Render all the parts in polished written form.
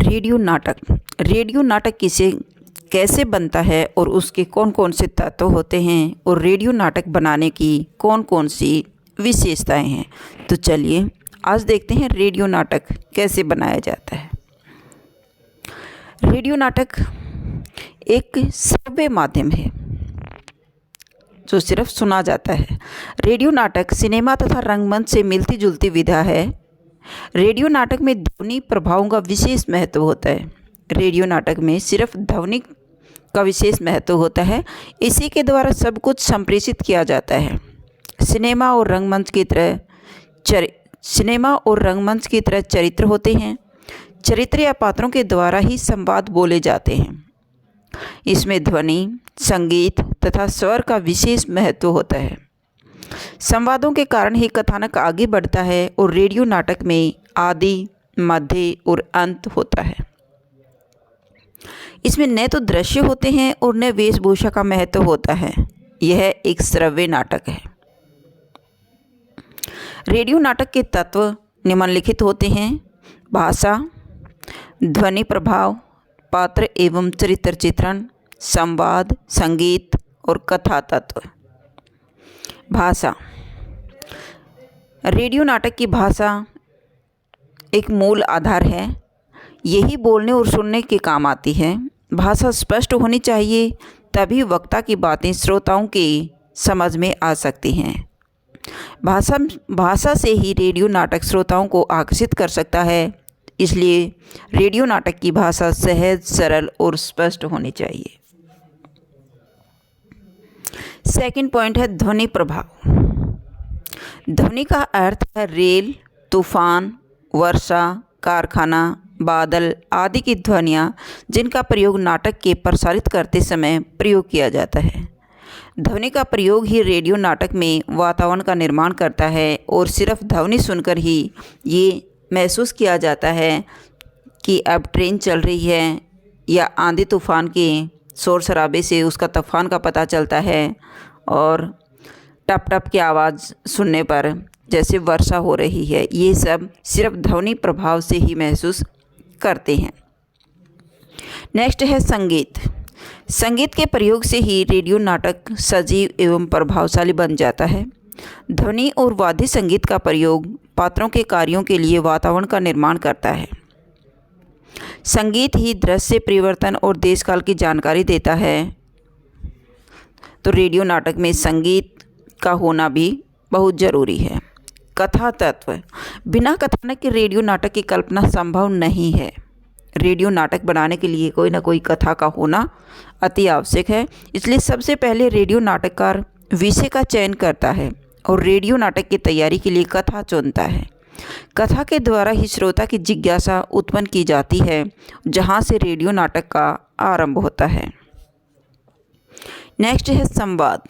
Radio नाटक किसे कैसे बनता है और उसके कौन कौन से तत्व होते हैं और रेडियो नाटक बनाने की कौन कौन सी विशेषताएं हैं। तो चलिए आज देखते हैं रेडियो नाटक कैसे बनाया जाता है। रेडियो नाटक एक श्रव्य माध्यम है जो सिर्फ सुना जाता है। रेडियो नाटक सिनेमा तथा रंगमंच से मिलती जुलती विधा है। रेडियो नाटक में ध्वनि प्रभावों का विशेष महत्व होता है। रेडियो नाटक में सिर्फ ध्वनि का विशेष महत्व होता है, इसी के द्वारा सब कुछ संप्रेषित किया जाता है। सिनेमा और रंगमंच की तरह चरित्र होते हैं। चरित्र या पात्रों के द्वारा ही संवाद बोले जाते हैं। इसमें ध्वनि, संगीत तथा स्वर का विशेष महत्व होता है। संवादों के कारण ही कथानक आगे बढ़ता है और रेडियो नाटक में आदि, मध्य और अंत होता है। इसमें न तो दृश्य होते हैं और न वेशभूषा का महत्व होता है। यह एक श्रव्य नाटक है। रेडियो नाटक के तत्व निम्नलिखित होते हैं: भाषा, ध्वनि प्रभाव, पात्र एवं चरित्र चित्रण, संवाद, संगीत और कथा तत्व। भाषा। रेडियो नाटक की भाषा एक मूल आधार है। यही बोलने और सुनने के काम आती है। भाषा स्पष्ट होनी चाहिए, तभी वक्ता की बातें श्रोताओं के समझ में आ सकती हैं। भाषा से ही रेडियो नाटक श्रोताओं को आकर्षित कर सकता है। इसलिए रेडियो नाटक की भाषा सहज, सरल और स्पष्ट होनी चाहिए। सेकंड पॉइंट है ध्वनि प्रभाव। ध्वनि का अर्थ है रेल, तूफान, वर्षा, कारखाना, बादल आदि की ध्वनियाँ जिनका प्रयोग नाटक के प्रसारित करते समय प्रयोग किया जाता है। ध्वनि का प्रयोग ही रेडियो नाटक में वातावरण का निर्माण करता है और सिर्फ ध्वनि सुनकर ही ये महसूस किया जाता है कि अब ट्रेन चल रही है, या आंधी तूफान के शोर शराबे से उसका तूफान का पता चलता है, और टप टप की आवाज़ सुनने पर जैसे वर्षा हो रही है। ये सब सिर्फ ध्वनि प्रभाव से ही महसूस करते हैं। नेक्स्ट है संगीत। संगीत के प्रयोग से ही रेडियो नाटक सजीव एवं प्रभावशाली बन जाता है। ध्वनि और वाद्य संगीत का प्रयोग पात्रों के कार्यों के लिए वातावरण का निर्माण करता है। संगीत ही दृश्य परिवर्तन और देश काल की जानकारी देता है। तो रेडियो नाटक में संगीत का होना भी बहुत ज़रूरी है। कथा तत्व। बिना कथानक के रेडियो नाटक की कल्पना संभव नहीं है। रेडियो नाटक बनाने के लिए कोई ना कोई कथा का होना अति आवश्यक है। इसलिए सबसे पहले रेडियो नाटककार विषय का चयन करता है और रेडियो नाटक की तैयारी के लिए कथा चुनता है। कथा के द्वारा ही श्रोता की जिज्ञासा उत्पन्न की जाती है, जहाँ से रेडियो नाटक का आरंभ होता है। नेक्स्ट है संवाद।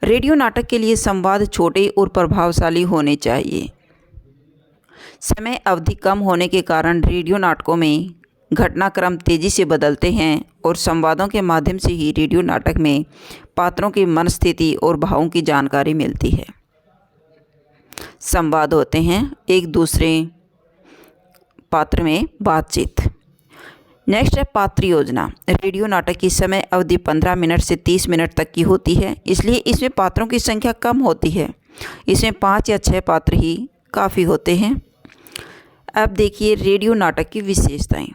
रेडियो नाटक के लिए संवाद छोटे और प्रभावशाली होने चाहिए। समय अवधि कम होने के कारण रेडियो नाटकों में घटनाक्रम तेज़ी से बदलते हैं और संवादों के माध्यम से ही रेडियो नाटक में पात्रों की मनस्थिति और भावों की जानकारी मिलती है। संवाद होते हैं एक दूसरे पात्र में बातचीत। नेक्स्ट है पात्र योजना। रेडियो नाटक की समय अवधि 15 मिनट से 30 मिनट तक की होती है, इसलिए इसमें पात्रों की संख्या कम होती है। इसमें 5 या 6 पात्र ही काफ़ी होते हैं। अब देखिए रेडियो नाटक की विशेषताएं।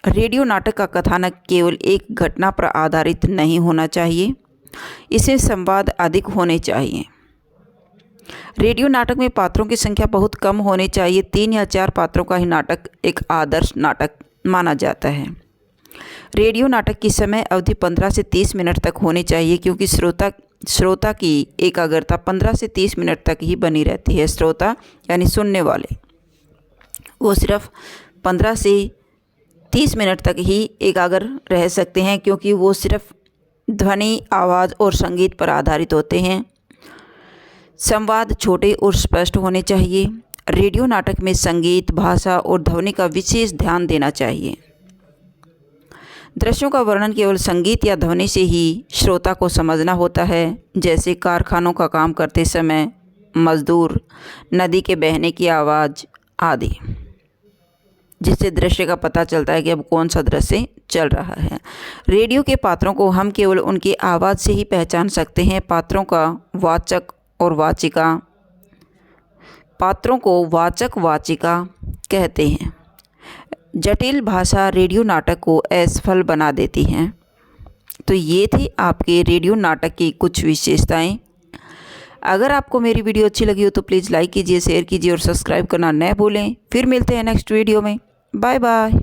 रेडियो नाटक का कथानक केवल एक घटना पर आधारित नहीं होना चाहिए। इसमें संवाद अधिक होने चाहिए। रेडियो नाटक में पात्रों की संख्या बहुत कम होनी चाहिए। 3 या 4 पात्रों का ही नाटक एक आदर्श नाटक माना जाता है। रेडियो नाटक की समय अवधि 15 से 30 मिनट तक होनी चाहिए, क्योंकि श्रोता की एकाग्रता 15 से 30 मिनट तक ही बनी रहती है। श्रोता यानी सुनने वाले, वो सिर्फ 15 से 30 मिनट तक ही एकाग्र रह सकते हैं, क्योंकि वो सिर्फ ध्वनि, आवाज़ और संगीत पर आधारित होते हैं। संवाद छोटे और स्पष्ट होने चाहिए। रेडियो नाटक में संगीत, भाषा और ध्वनि का विशेष ध्यान देना चाहिए। दृश्यों का वर्णन केवल संगीत या ध्वनि से ही श्रोता को समझना होता है, जैसे कारखानों का काम करते समय मजदूर, नदी के बहने की आवाज़ आदि। जिससे दृश्य का पता चलता है कि अब कौन सा दृश्य चल रहा है। रेडियो के पात्रों को हम केवल उनकी आवाज़ से ही पहचान सकते हैं। पात्रों का वाचक और वाचिका, पात्रों को वाचक वाचिका कहते हैं। जटिल भाषा रेडियो नाटक को असफल बना देती हैं। तो ये थी आपके रेडियो नाटक की कुछ विशेषताएं। अगर आपको मेरी वीडियो अच्छी लगी हो तो प्लीज़ लाइक कीजिए, शेयर कीजिए और सब्सक्राइब करना न भूलें। फिर मिलते हैं नेक्स्ट वीडियो में। Bye bye.